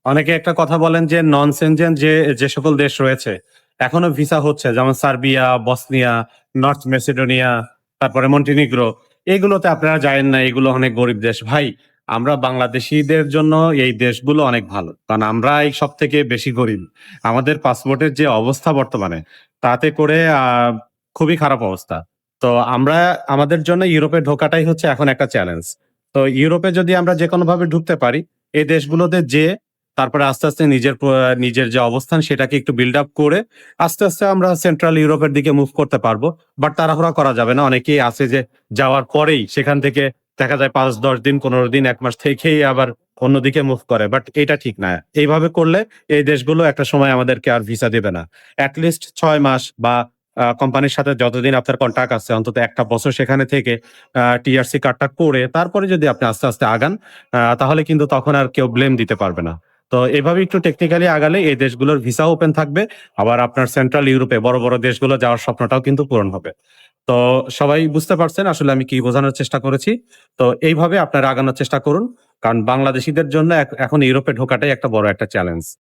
অনেকে একটা কথা বলেন যে নন সেনজেন যে সকল দেশ রয়েছে এখনো ভিসা হচ্ছে, যেমন সার্বিয়া, বসনিয়া, নর্থ মেসিডোনিয়া, তারপরে মন্টিনিগ্রো। এগুলোতে আপনারা জানেন না, এগুলো অনেক গরিব দেশ ভাই। আমরা বাংলাদেশিদের জন্য এই দেশগুলো অনেক ভালো, কারণ আমরা এই সব থেকে বেশি গরিব। আমাদের পাসপোর্টের যে অবস্থা বর্তমানে, তাতে করে খুবই খারাপ অবস্থা। তো আমরা আমাদের জন্য ইউরোপে ঢোকাটাই হচ্ছে এখন একটা চ্যালেঞ্জ। তো ইউরোপে যদি আমরা যে কোনো ভাবে ঢুকতে পারি, এই দেশগুলোতে যে তারপরে আস্তে, আস্তে নিজের যে অবস্থান সেটাকে একটু বিল্ড আপ করে আস্তে, আস্তে আমরা সেন্ট্রাল ইউরোপের দিকে মুভ করতে পারবো। বাট তাড়াহুড়া করা যাবে না। অনেকেই আছে যে যাওয়ার পরেই সেখান থেকে দেখা যায় ৫-১০ দিন, ১৫ দিন, ১ মাস থেকেই আবার অন্যদিকে মুভ করে। বাট এটা ঠিক না। এইভাবে করলে এই দেশগুলো একটা সময় আমাদেরকে আর ভিসা দেবে না। এট লিস্ট ৬ মাস বা কোম্পানির সাথে যতদিন আপনার কন্ট্রাক্ট আছে অন্তত ১ টা বছর সেখানে থেকে টিআরসি কার্ডটা করে তারপরে যদি আপনি আস্তে, আস্তে আগান, তাহলে কিন্তু তখন আর কেউ ব্লেম দিতে পারবে না। তো এভাবে একটু টেকনিক্যালি আগালে এই দেশগুলোর ভিসা ওপেন থাকবে। আবার আপনার সেন্ট্রাল ইউরোপে বড়, বড় দেশগুলো যাওয়ার স্বপ্নটাও কিন্তু পূরণ হবে। তো সবাই বুঝতে পারছেন আসলে আমি কি বোঝানোর চেষ্টা করেছি। তো এইভাবে আপনারা আগানোর চেষ্টা করুন। কারণ বাংলাদেশীদের জন্য এখন ইউরোপে ঢোকাটাই একটা বড় একটা চ্যালেঞ্জ।